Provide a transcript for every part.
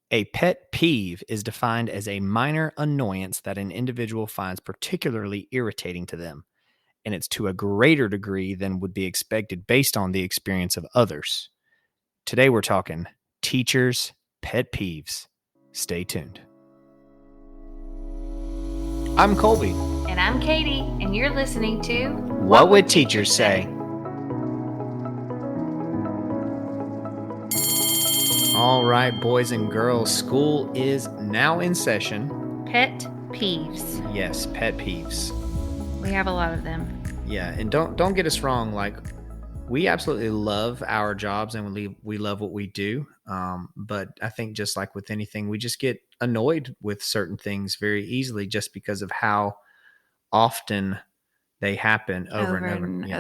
A pet peeve is defined as a minor annoyance that an individual finds particularly irritating to them, and it's to a greater degree than would be expected based on the experience of others. Today we're talking teachers' pet peeves. Stay tuned. I'm Colby. And I'm Katie, and you're listening to What Would Teachers Say? All right, boys and girls, school is now in session. Pet peeves. Yes, pet peeves. We have a lot of them. Yeah, and don't get us wrong. Like, we absolutely love our jobs and we love what we do. But I think just like with anything, we just get annoyed with certain things very easily just because of how often they happen over and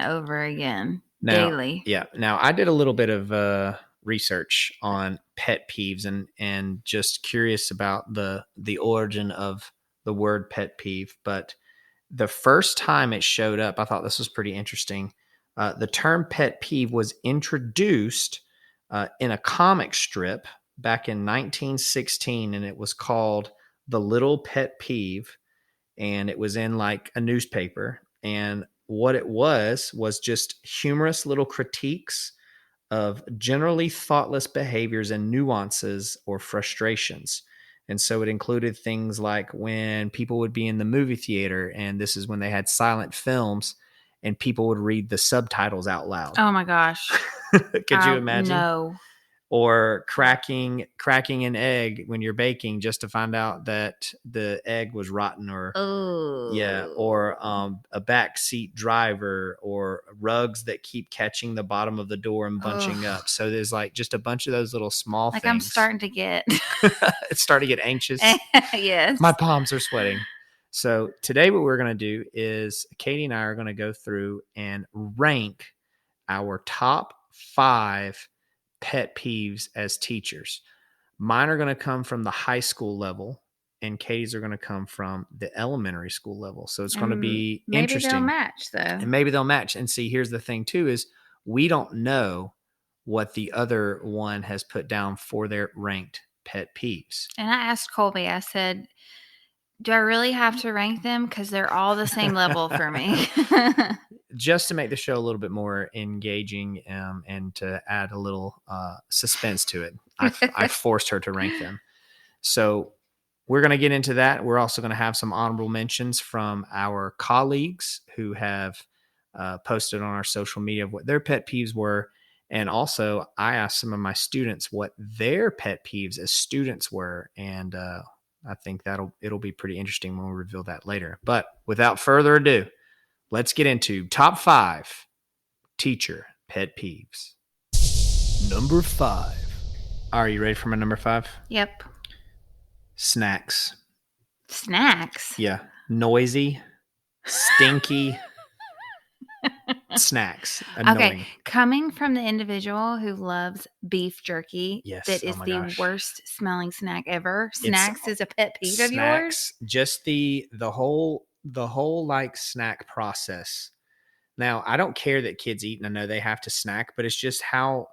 over again. Now, daily. Yeah. Now, I did a little bit of research on pet peeves and just curious about the origin of the word pet peeve. But the first time it showed up, I thought this was pretty interesting. The term pet peeve was introduced in a comic strip back in 1916, and it was called The Little Pet Peeve, and it was in like a newspaper. And what it was just humorous little critiques of generally thoughtless behaviors and nuances or frustrations. And so it included things like when people would be in the movie theater, and this is when they had silent films, and people would read the subtitles out loud. Oh my gosh. Could you imagine? No. Or cracking an egg when you're baking just to find out that the egg was rotten, or a backseat driver, or rugs that keep catching the bottom of the door and bunching up. So there's like just a bunch of those little small things. I'm starting to get it's starting to get anxious. Yes. My palms are sweating. So today what we're going to do is Katie and I are going to go through and rank our top 5 pet peeves as teachers. Mine are going to come from the high school level, and Katie's are going to come from the elementary school level. So it's going to be interesting. Maybe they'll match, though. And maybe they'll match. And see, here's the thing too, is we don't know what the other one has put down for their ranked pet peeves. And I asked Colby, I said, do I really have to rank them? Because they're all the same level for me. Just to make the show a little bit more engaging, and to add a little suspense to it, I forced her to rank them. So we're going to get into that. We're also going to have some honorable mentions from our colleagues who have posted on our social media of what their pet peeves were. And also, I asked some of my students what their pet peeves as students were. And I think it'll be pretty interesting when we reveal that later. But without further ado, let's get into top 5 teacher pet peeves. Number 5. Are you ready for my number 5? Yep. Snacks. Snacks? Yeah. Noisy, stinky snacks. Annoying. Okay. Coming from the individual who loves beef jerky, yes. that is worst smelling snack ever. Snacks is a pet peeve of yours? Just the whole like snack process. Now, I don't care that kids eat, and I know they have to snack, but it's just how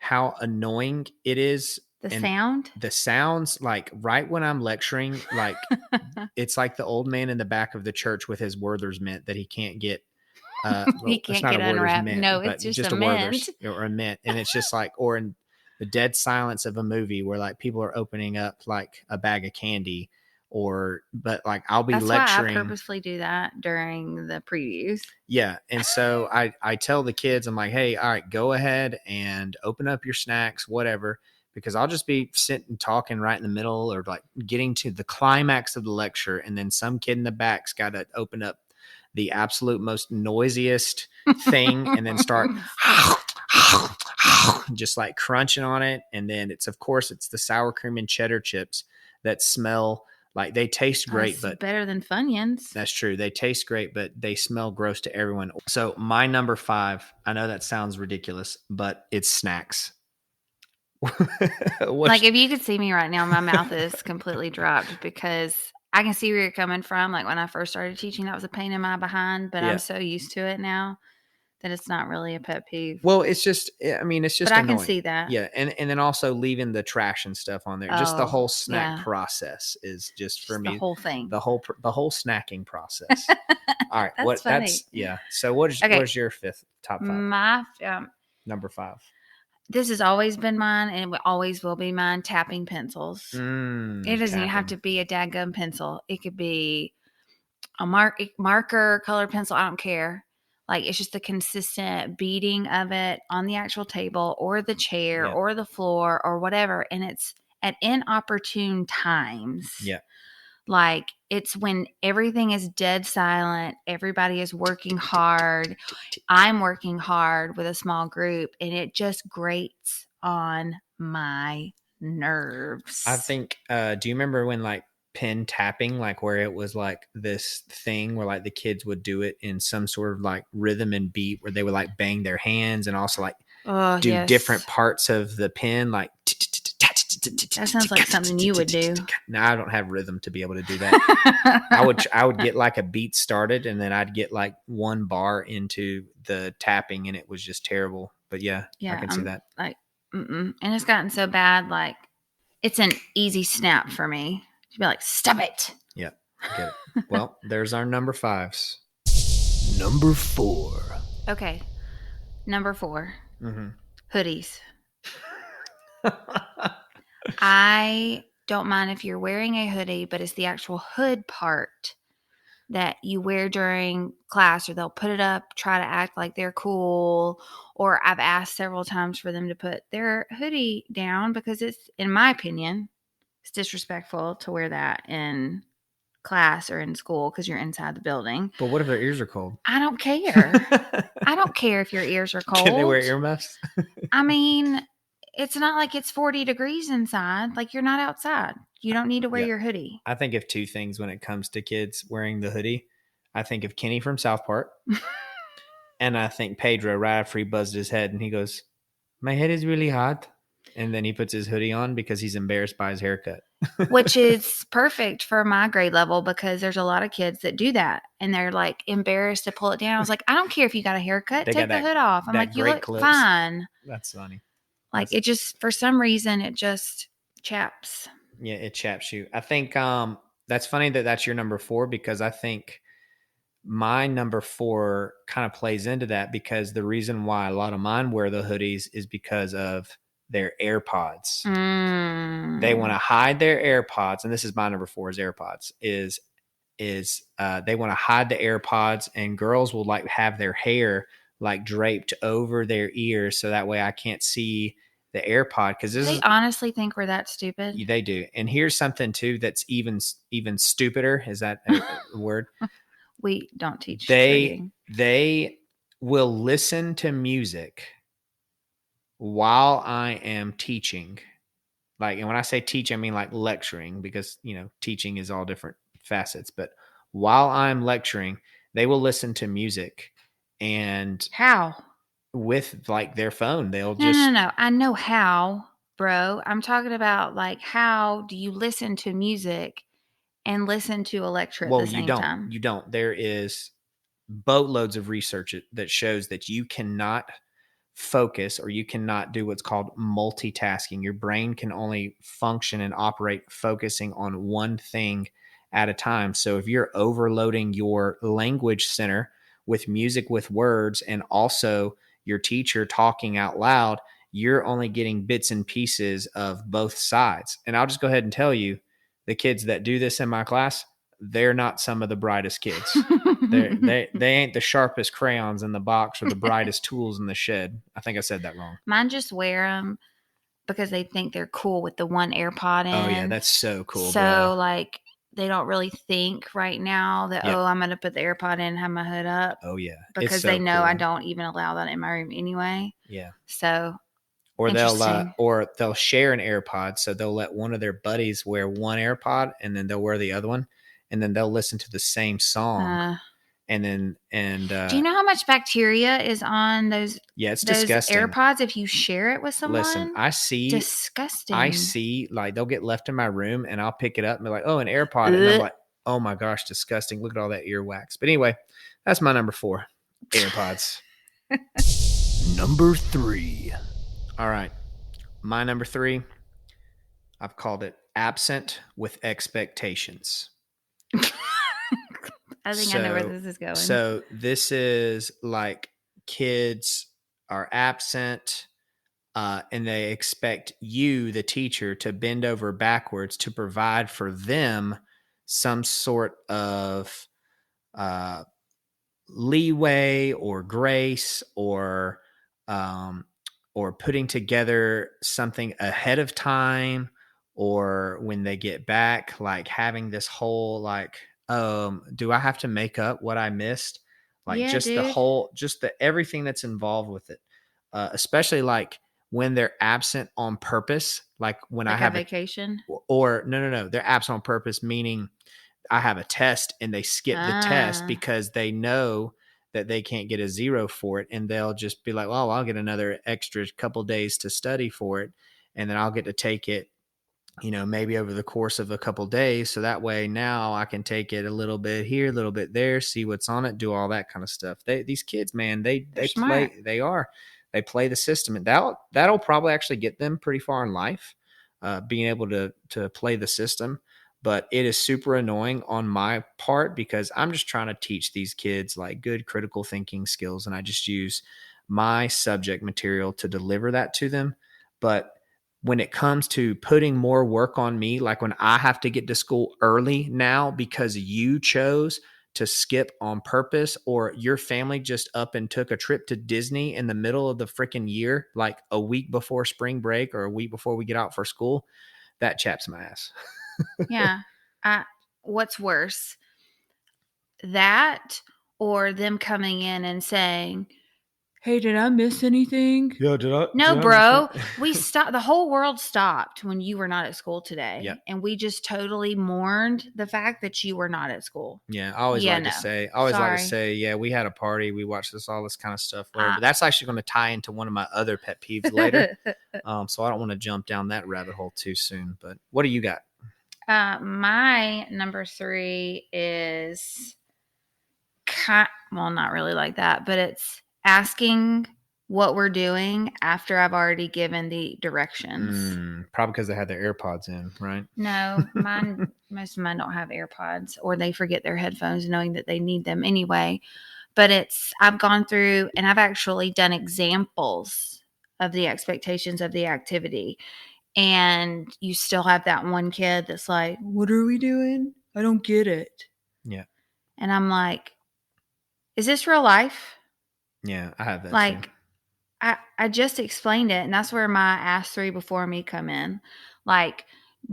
annoying it is. The sounds, like right when I'm lecturing, like it's like the old man in the back of the church with his Werther's mint that he can't get. He can't get unwrapped. No, it's just a mint. Or a mint. And it's just like, or in the dead silence of a movie where like people are opening up like a bag of candy, but like I'll be lecturing. Why I purposely do that during the previews. Yeah. And so I tell the kids, I'm like, hey, all right, go ahead and open up your snacks, whatever, because I'll just be sitting talking right in the middle, or like getting to the climax of the lecture. And then some kid in the back's got to open up the absolute most noisiest thing and then start just like crunching on it. And then it's the sour cream and cheddar chips that smell like they taste great, but better than Funyuns. That's true. They taste great, but they smell gross to everyone. So my number 5, I know that sounds ridiculous, but it's snacks. Like if you could see me right now, my mouth is completely dropped because I can see where you're coming from. Like when I first started teaching, that was a pain in my behind, but I'm so used to it now that it's not really a pet peeve. Well, it's just, I mean, it's But just I can annoying. see that. Yeah, and then also leaving the trash and stuff on there. Just the Oh, whole snack yeah. process is just for Just the me whole thing. the whole snacking process. All right, That's funny. yeah. So what Okay. is your fifth top five? My Number five. this has always been mine, and it always will be mine. Tapping pencils. It doesn't even have Tapping. to be a dadgum pencil. It could be a marker, colored pencil. I don't care. Like it's just the consistent beating of it on the actual table or the chair Yeah. or the floor or whatever, and it's at inopportune times. Yeah. Like it's when everything is dead silent, everybody is working hard. I'm working hard with a small group, and it just grates on my nerves. I think do you remember when like pen tapping, like where it was like this thing where like the kids would do it in some sort of like rhythm and beat where they would like bang their hands and also like Oh, do yes. different parts of the pen, like That sounds like something you would do. no, I don't have rhythm to be able to do that. I would get like a beat started and then I'd get like one bar into the tapping and it was just terrible. But yeah, I can see that. Like, and it's gotten so bad, like it's an easy snap for me to be like, stop it. Yeah, I get it. Well, there's our number fives. Number four. Okay, number 4, hoodies. I don't mind if you're wearing a hoodie, but it's the actual hood part that you wear during class, or they'll put it up, try to act like they're cool. Or I've asked several times for them to put their hoodie down because it's, in my opinion, it's disrespectful to wear that in class or in school because you're inside the building. But what if their ears are cold? I don't care. I don't care if your ears are cold. Can they wear earmuffs? I mean, it's not like it's 40 degrees inside. Like you're not outside. You don't need to wear Yeah. your hoodie. I think of two things when it comes to kids wearing the hoodie. I think of Kenny from South Park, and I think Pedro right after he buzzed his head and he goes, "My head is really hot," and then he puts his hoodie on because he's embarrassed by his haircut. Which is perfect for my grade level because there's a lot of kids that do that and they're like embarrassed to pull it down. I was like, I don't care if you got a haircut, They take got the hood off. I'm that like, you great look clips. fine. That's funny. Like it just, for some reason, it just chaps. Yeah, it chaps you. I think that's funny that that's your number 4 because I think my number 4 kind of plays into that because the reason why a lot of mine wear the hoodies is because of their AirPods. They want to hide their AirPods, and this is my number 4 is AirPods. Is they want to hide the AirPods, and girls will like have their hair like draped over their ears so that way I can't see the AirPod because They honestly think we're that stupid. They do. And here's something too that's even stupider. Is that a word? We don't teach reading. They will listen to music while I am teaching. Like, and when I say teach, I mean like lecturing because, you know, teaching is all different facets. But while I'm lecturing, they will listen to music and how? With like their phone, they'll No. I know how, bro. I'm talking about like how do you listen to music and listen to a lecture at the same time? You don't. There is boatloads of research that shows that you cannot focus or you cannot do what's called multitasking. Your brain can only function and operate focusing on one thing at a time. So if you're overloading your language center with music with words and also your teacher talking out loud, you're only getting bits and pieces of both sides. And I'll just go ahead and tell you, the kids that do this in my class, they're not some of the brightest kids. they ain't the sharpest crayons in the box or the brightest tools in the shed. I think I said that wrong. Mine just wear them because they think they're cool with the one AirPod in. Oh yeah, that's so cool. So bro. Like they don't really think right now that I'm going to put the AirPod in and have my hood up. Oh yeah, because they know cool. I don't even allow that in my room anyway. Yeah. So or they'll share an AirPod, so they'll let one of their buddies wear one AirPod and then they'll wear the other one, and then they'll listen to the same song. Do you know how much bacteria is on those? Yeah, it's those disgusting. AirPods if you share it with someone. Listen, disgusting. I see like they'll get left in my room and I'll pick it up and be like, oh, an AirPod, and I'm like, oh my gosh, disgusting! Look at all that earwax. But anyway, that's my number 4, AirPods. Number 3. All right. My number 3, I've called it absent with expectations. I think I know where So this is going. so this is like kids are absent, and they expect you, the teacher, to bend over backwards to provide for them some sort of uh, leeway or grace, um, or putting together something ahead of time, or when they get back, like having this whole like, do I have to make up what I missed? Like Yeah, just the dude. whole, just the everything that's involved with it, especially like when they're absent on purpose, like when I Like a have a, vacation. or no, they're absent on purpose, meaning I have a test and they skip the test Ah, because they know that they can't get a zero for it. And they'll just be like, well, I'll get another extra couple days to study for it. And then I'll get to take it, maybe over the course of a couple days. So that way now I can take it a little bit here, a little bit there, see what's on it, do all that kind of stuff. These kids, man, they're they smart. play, they play the system, and that'll probably actually get them pretty far in life, being able to play the system. But it is super annoying on my part because I'm just trying to teach these kids like good critical thinking skills, and I just use my subject material to deliver that to them. But when it comes to putting more work on me, like when I have to get to school early now because you chose to skip on purpose, or your family just up and took a trip to Disney in the middle of the freaking year, like a week before spring break or a week before we get out for school, that chaps my ass. Yeah. I, what's worse, that or them coming in and saying, "Hey, did I miss anything?" Yeah, No, did I miss that? bro. We stopped. The whole world stopped when you were not at school Yep. today, and we just totally mourned the fact that you were not at school. Yeah, Yeah, no. I always like to Sorry. say, yeah, we had a party, we watched this, all this kind of stuff, whatever. Uh, But that's actually going to tie into one of my other pet peeves later. So I don't want to jump down that rabbit hole too soon. But what do you got? my number 3 is well, not really like that, but it's asking what we're doing after I've already given the directions. Probably because they had their AirPods in, right? No, most of mine don't have AirPods, or they forget their headphones knowing that they need them anyway. But I've gone through and I've actually done examples of the expectations of the activity. And you still have that one kid that's like, "What are we doing? I don't get it." Yeah, And I'm like, "Is this real life?" yeah, I have that too. Like, I just explained it, and that's where my ask 3 before me come in. Like,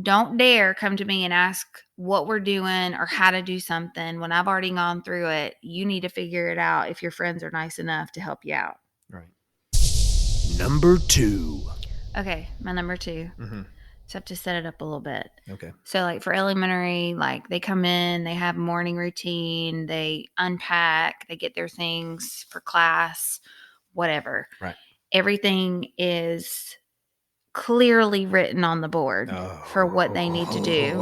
don't dare come to me and ask what we're doing or how to do something when I've already gone through it. You need to figure it out if your friends are nice enough to help you out. Right. Number 2. Okay, my number 2. Mm-hmm. So I have to set it up a little bit. Okay. So, like for elementary, like they come in, they have morning routine, they unpack, they get their things for class, whatever. Right. Everything is clearly written on the board for what they need to do.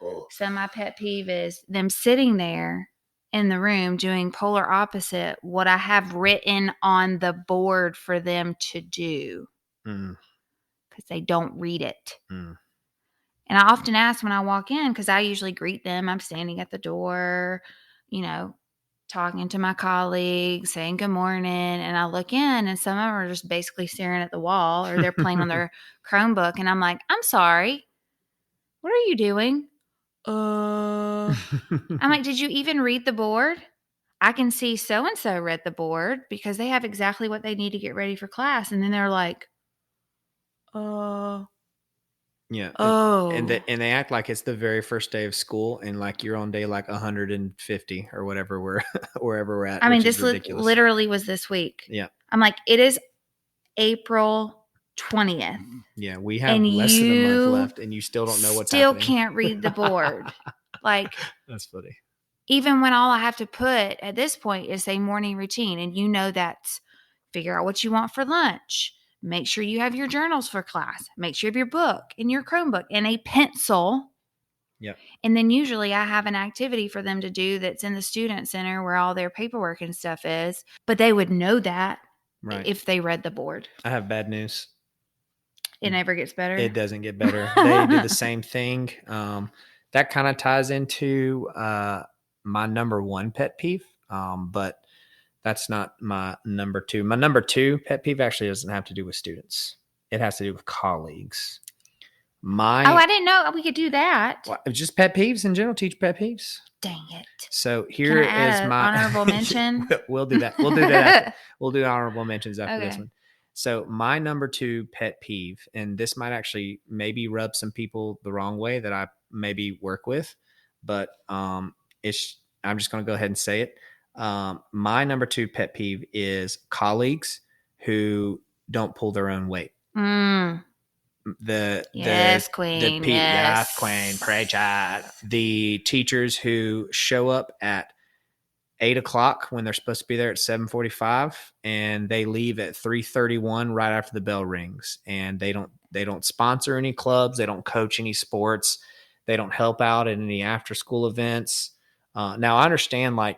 Oh. So my pet peeve is them sitting there in the room doing polar opposite what I have written on the board for them to do Mm, because they don't read it. mm. And I often ask when I walk in because I usually greet them. I'm standing at the door, you know, talking to my colleagues, saying good morning. And I look in, and some of them are just basically staring at the wall or they're playing on their Chromebook. And I'm like, I'm sorry. What are you doing? I'm like, did you even read the board? I can see so and so read the board because they have exactly what they need to get ready for class. And then they're like, uh, Yeah, oh. and they act like it's the very first day of school, and like you're on day like 150 or whatever we're wherever we're at, I mean, which is this ridiculous. literally was this week. Yeah, I'm like, it is April 20th, yeah, we have and less than a month you left, and you still don't know what's still happening. can't read the board. Like, That's funny. even when all I have to put at this point is a morning routine, and you know that's figure out what you want for lunch. Make sure you have your journals for class. Make sure you have your book and your Chromebook and a pencil. Yep. And then usually I have an activity for them to do that's in the student center where all their paperwork and stuff is. But they would know that. Right. if they read the board. I have bad news. It never gets better. It doesn't get better. They do the same thing. That kind of ties into my number one pet peeve, but that's not my number two. My number two pet peeve actually doesn't have to do with students. It has to do with colleagues. Oh, My I didn't know we could do that. well, just pet peeves in general. Teach pet peeves. Dang it. So Can I here add is an my. honorable mention? We'll do that. We'll do that after. We'll do honorable mentions after this Okay. one. So my number two pet peeve, and this might actually maybe rub some people the wrong way that I maybe work with, but it's. I'm just going to go ahead and say it. My number two pet peeve is colleagues who don't pull their own weight. Mm. Yes, Queen. Yes, Yes. Queen, pray chat. The teachers who show up at 8 o'clock when they're supposed to be there at 7:45, and they leave at 3:31 right after the bell rings. And they don't sponsor any clubs, they don't coach any sports, they don't help out at any after school events. Now I understand, like,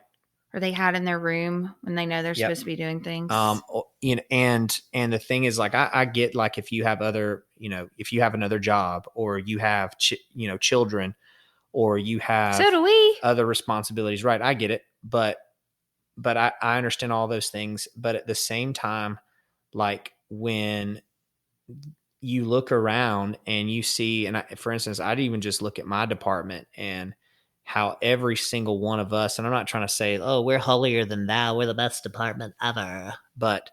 Or they hide in their room when they know they're yep. supposed to be doing things. And the thing is, like, I get, like, if you have other, if you have another job, or you have children, or you have So do we. other responsibilities, right? I get it, but I understand all those things. But at the same time, like, when you look around and you see, and for instance, I'd even just look at my department and how every single one of us, and I'm not trying to say, oh, we're holier than thou, we're the best department ever, but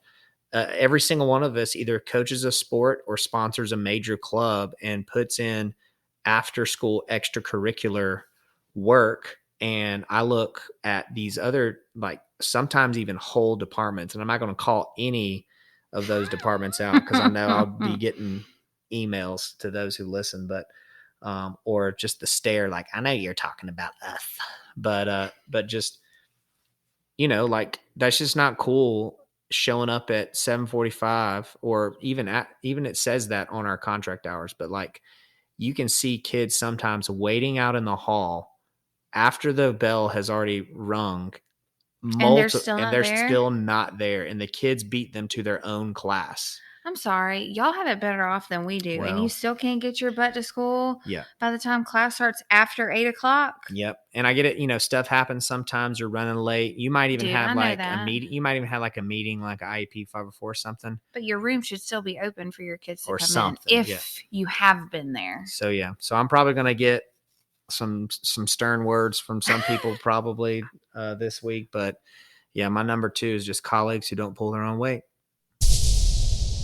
every single one of us either coaches a sport or sponsors a major club and puts in after school extracurricular work. And I look at these other, like, sometimes even whole departments, and I'm not going to call any of those departments out because I know I'll be getting emails to those who listen, but or just the stare, like, I know you're talking about us, but just, like, that's just not cool showing up at 7:45, or even it says that on our contract hours, but, like, you can see kids sometimes waiting out in the hall after the bell has already rung, And they're still and not they're there? still not there, and the kids beat them to their own class. I'm sorry. Y'all have it better off than we do. And you Well, still can't get your butt to school yeah. by the time class starts after 8 o'clock? Yep. And I get it. Stuff happens sometimes. You're running late. You might even Dude, have I know like a that. meeting. You might even have like a meeting, like IEP 504 or something. But your room should still be open for your kids to Or come something, in if yeah. you have been there. So, yeah. So I'm probably going to get some stern words from some people probably this week. But yeah, my number two is just colleagues who don't pull their own weight.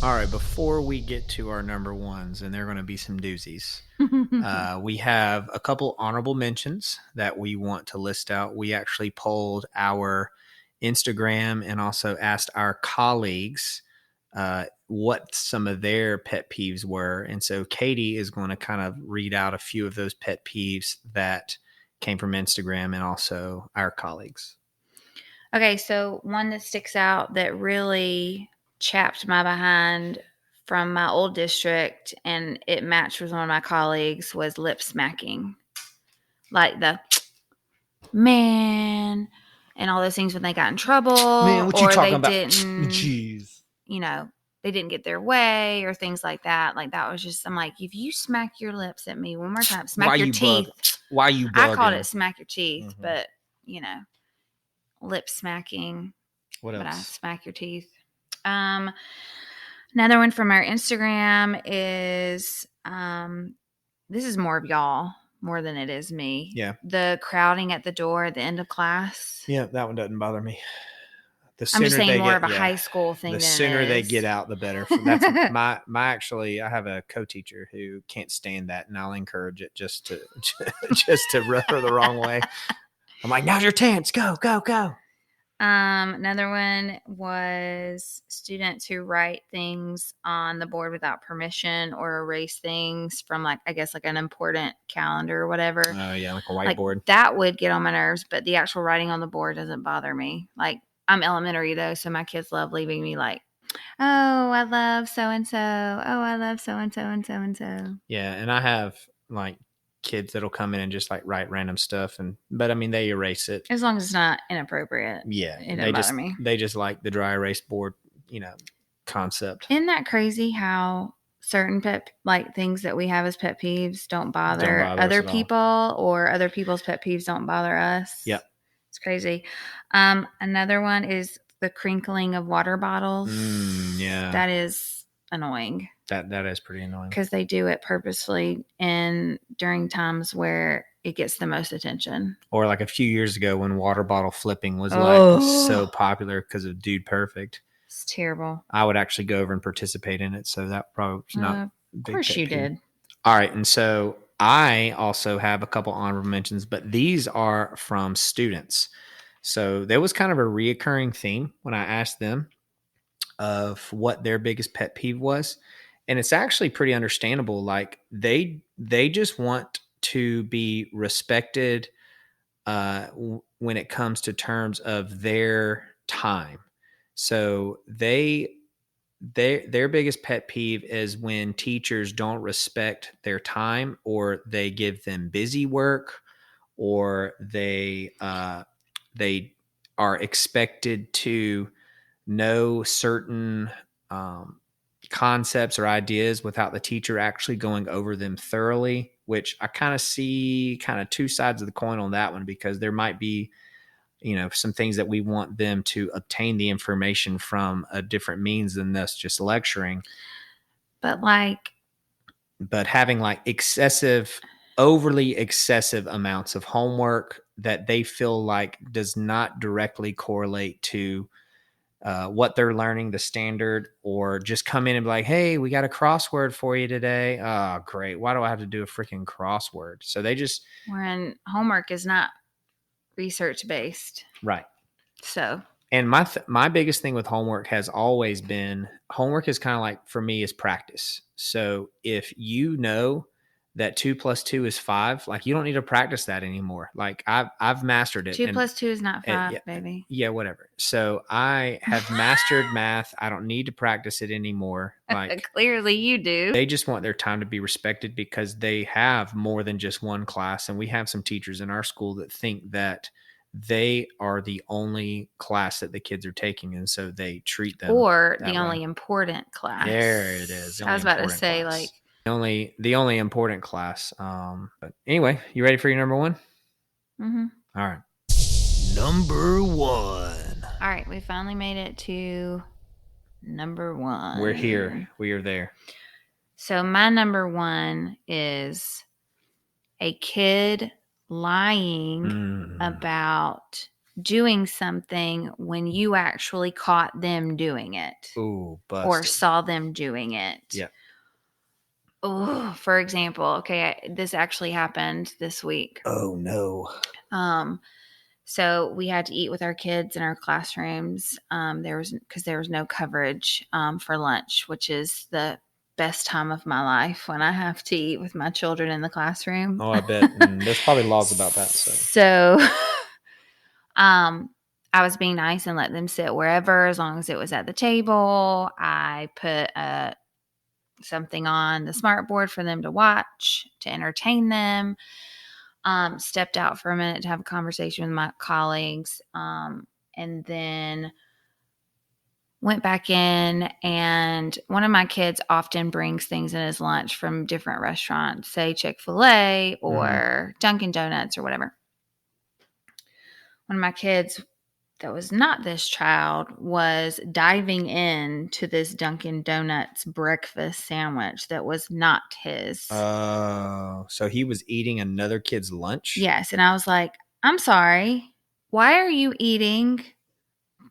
All right, before we get to our number ones, and there are going to be some doozies, we have a couple honorable mentions that we want to list out. We actually polled our Instagram and also asked our colleagues what some of their pet peeves were. And so Katie is going to kind of read out a few of those pet peeves that came from Instagram and also our colleagues. Okay, so one that sticks out that really chapped my behind from my old district, and it matched with one of my colleagues, was lip smacking. Like the man and all those things when they got in trouble, Man, what you or talking they about? didn't, Jeez. They didn't get their way or things like that. Like, that was just, I'm like, if you smack your lips at me one more time, smack your teeth. Why you bugging? I called it smack your teeth, Mhm. but lip smacking. What But I else? smack your teeth. Another one from our Instagram is this is more of y'all more than it is me. Yeah. The crowding at the door at the end of class. Yeah, that one doesn't bother me. I'm just saying more of a high school thing the than sooner it they is. get out, the better. That's my actually. I have a co-teacher who can't stand that, and I'll encourage it just to rub her the wrong way. I'm like, now's your chance. Go, go, go. Another one was students who write things on the board without permission or erase things from, like, I guess, like an important calendar or whatever. Oh yeah, like a whiteboard. Like, that would get on my nerves, but the actual writing on the board doesn't bother me. Like, I'm elementary though, so my kids love leaving me like, oh, I love so and so. Oh, I love so and so and so and so. Yeah, and I have like kids that'll come in and just like write random stuff, but I mean, they erase it As long as it's not inappropriate. Yeah, It doesn't bother me. They just like the dry erase board concept. Isn't that crazy how certain things that we have as pet peeves don't bother us other at all. people, or other people's pet peeves don't bother us? Yep. It's crazy. Another one is the crinkling of water bottles. Yeah. That is annoying. That is pretty annoying. Because they do it purposefully and during times where it gets the most attention. Or like a few years ago when water bottle flipping was like so popular because of Dude Perfect. It's terrible. I would actually go over and participate in it. So that probably was not Of course you did. All right. And so I also have a couple honorable mentions, but these are from students. So there was kind of a reoccurring theme when I asked them of what their biggest pet peeve was. And it's actually pretty understandable. Like they just want to be respected when it comes to terms of their time. So their biggest pet peeve is when teachers don't respect their time, or they give them busy work, or they are expected to know certain concepts or ideas without the teacher actually going over them thoroughly, which I kind of see kind of two sides of the coin on that one, because there might be some things that we want them to obtain the information from a different means than us just lecturing. But having like overly excessive amounts of homework that they feel like does not directly correlate to what they're learning, the standard, or just come in and be like, hey, we got a crossword for you today. Oh, great. Why do I have to do a freaking crossword? So they just. When homework is not research based. Right. So. And my biggest thing with homework has always been, homework is kind of like, for me, is practice. So if you know that 2 + 2 is 5, like you don't need to practice that anymore. Like I've mastered it. 2 + 2 is not 5, yeah, baby. Yeah, whatever. So I have mastered math. I don't need to practice it anymore. Like clearly you do. They just want their time to be respected because they have more than just one class. And we have some teachers in our school that think that they are the only class that the kids are taking, and so they treat them, or the only important class. There it is. I was about to say class. Like the only important class. But anyway, you ready for your number one? Mm-hmm. All right. Number one. All right, we finally made it to number one. We're here. We are there. So my number one is a kid lying about doing something when you actually caught them doing it. Ooh, busted. Or saw them doing it. Yeah. Oh, for example, okay, this actually happened this week. Oh no. So we had to eat with our kids in our classrooms. There was no coverage for lunch, which is the best time of my life when I have to eat with my children in the classroom. Oh, I bet. There's probably laws about that. So I was being nice and let them sit wherever, as long as it was at the table. I put something on the smart board for them to watch, to entertain them. Stepped out for a minute to have a conversation with my colleagues, and then went back in. And one of my kids often brings things in his lunch from different restaurants, say Chick-fil-A or Dunkin' Donuts or whatever. One of my kids that was not this child was diving into this Dunkin' Donuts breakfast sandwich that was not his. Oh, so he was eating another kid's lunch? Yes. And I was like, I'm sorry, why are you eating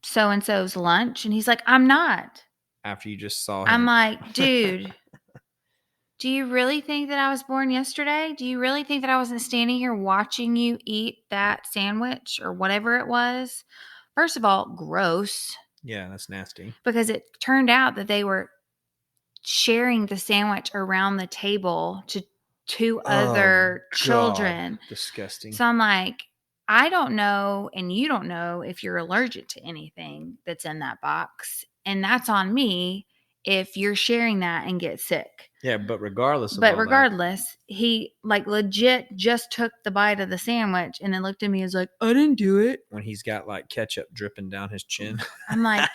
so-and-so's lunch? And he's like, I'm not. After you just saw him. I'm like, dude, do you really think that I was born yesterday? Do you really think that I wasn't standing here watching you eat that sandwich or whatever it was? First of all, gross. Yeah, that's nasty. Because it turned out that they were sharing the sandwich around the table to two other children. Disgusting. So I'm like, I don't know, and you don't know if you're allergic to anything that's in that box. And that's on me if you're sharing that and get sick. Yeah, but regardless of But all that, regardless, he like legit just took the bite of the sandwich and then looked at me and was like, I didn't do it. when he's got like ketchup dripping down his chin. I'm like,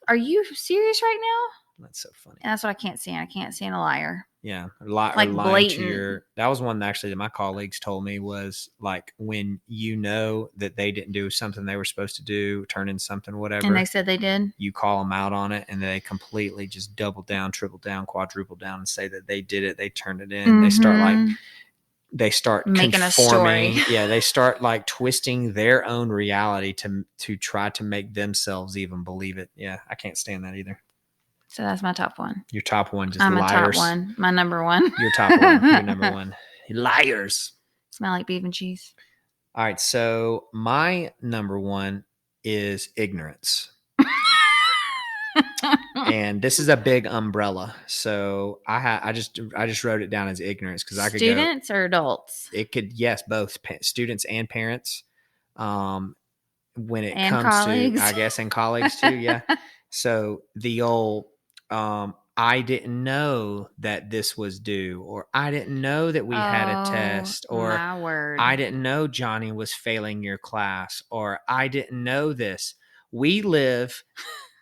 are you serious right now? That's so funny. And that's what I can't stand. I can't stand a liar. Yeah, or Like lying to blatant. your. That was one actually that my colleagues told me was like when you know that they didn't do something they were supposed to do, turn in something, And they whatever. said they did. You call them out on it, and they completely just double down, triple down, quadruple down, and say that they did it. They turned it in. Mm-hmm. They start Making a story. conforming. Yeah, they start like twisting their own reality to try to make themselves even believe it. Yeah, I can't stand that either. So that's my top one. Your top one, just I'm liars. a top one. My number one. Your top one. Your number one. Liars. Smell like beef and cheese. All right. So my number one is ignorance. And this is a big umbrella. So I just wrote it down as ignorance because I could go students or adults it could yes both students and parents. When it and comes colleagues. to I guess and colleagues too, yeah. So the old I didn't know that this was due, or I didn't know that we had a test, or my word. I didn't know Johnny was failing your class, or I didn't know this. We live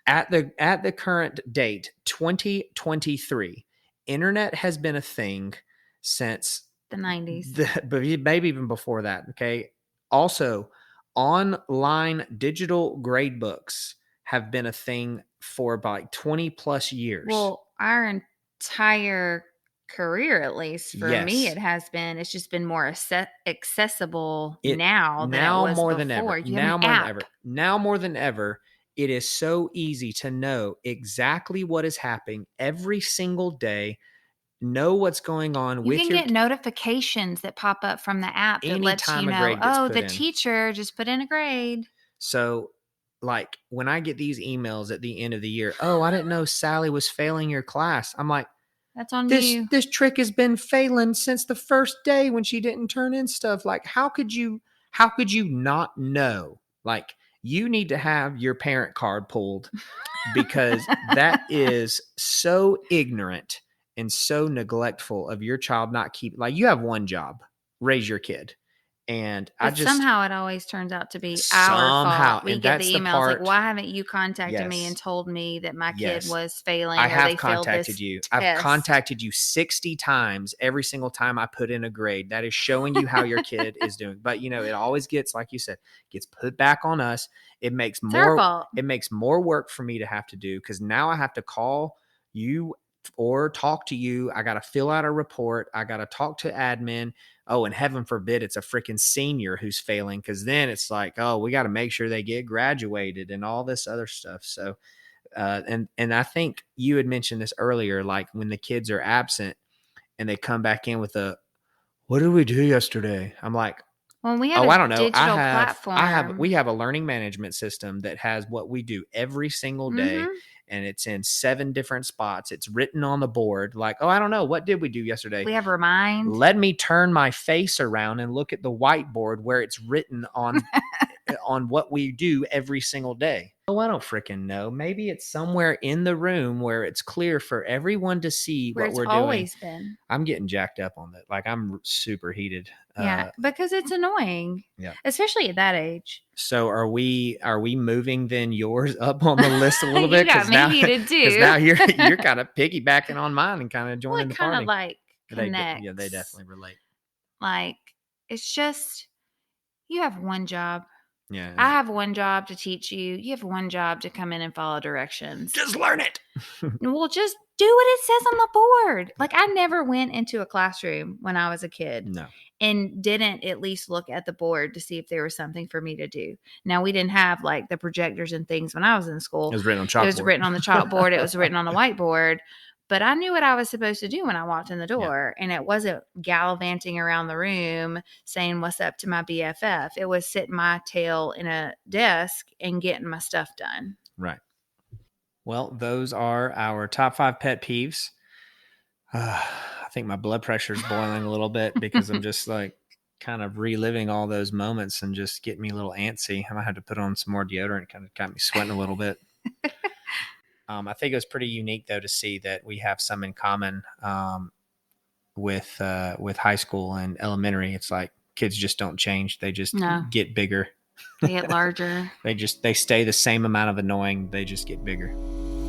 at the current date, 2023. Internet has been a thing since the 90s. but maybe even before that. Okay. Also, online digital grade books have been a thing for about like 20 plus years. Well, our entire career, at least for me, it has been. It's just been more accessible now than it was more before. Than ever. You have an app. Now more than ever, it is so easy to know exactly what is happening every single day. Know what's going on you can get notifications that pop up from the app that lets you know, oh, the teacher just put in a grade. So like when I get these emails at the end of the year, oh, I didn't know Sally was failing your class. I'm like, that's on you. This trick has been failing since the first day when she didn't turn in stuff. Like, how could you not know? Like, you need to have your parent card pulled because that is so ignorant and so neglectful of your child not keeping. Like, you have one job, raise your kid. And but somehow it always turns out to be our fault. We get the emails like, why haven't you contacted me and told me that my kid was failing? I have contacted you. I've contacted you 60 times every single time I put in a grade. That is showing you how your kid is doing. But it always gets, like you said, gets put back on us. It makes more work for me to have to do because now I have to call you or talk to you. I got to fill out a report. I got to talk to admin. Oh, and heaven forbid it's a freaking senior who's failing, because then it's like, oh, we got to make sure they get graduated and all this other stuff. So, and I think you had mentioned this earlier, like when the kids are absent and they come back in with what did we do yesterday? I'm like, well, we have I don't know. We have a learning management system that has what we do every single day. Mm-hmm. And it's in 7 different spots. It's written on the board like, oh, I don't know. What did we do yesterday? We have remind. Let me turn my face around and look at the whiteboard where it's written on on what we do every single day. Oh, I don't freaking know. Maybe it's somewhere in the room where it's clear for everyone to see what we're doing. Always been. I'm getting jacked up on that. Like I'm super heated. Yeah, because it's annoying. Yeah, especially at that age. So are we moving then yours up on the list a little bit? Because now you're kind of piggybacking on mine and kind of joining the party. Kind of like connects. They definitely relate. Like it's just you have one job. Yeah, I have one job to teach you. You have one job to come in and follow directions. Just learn it. Well, just do what it says on the board. Like I never went into a classroom when I was a kid. No. And didn't at least look at the board to see if there was something for me to do. Now, we didn't have like the projectors and things when I was in school. It was written on chalkboard. It was written on the chalkboard. It was written on the whiteboard. But I knew what I was supposed to do when I walked in the door. Yeah. And it wasn't gallivanting around the room saying what's up to my BFF. It was sitting my tail in a desk and getting my stuff done. Right. Well, those are our top 5 pet peeves. I think my blood pressure is boiling a little bit because I'm just like kind of reliving all those moments and just getting me a little antsy. I might have to put on some more deodorant. Kind of got me sweating a little bit. I think it was pretty unique though to see that we have some in common with high school and elementary. It's like kids just don't change; they just No, get bigger. they get larger. They stay the same amount of annoying. They just get bigger.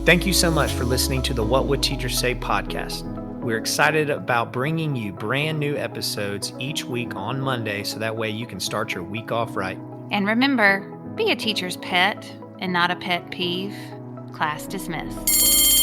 Thank you so much for listening to the What Would Teachers Say podcast. We're excited about bringing you brand new episodes each week on Monday, so that way you can start your week off right. And remember, be a teacher's pet and not a pet peeve. Class dismissed.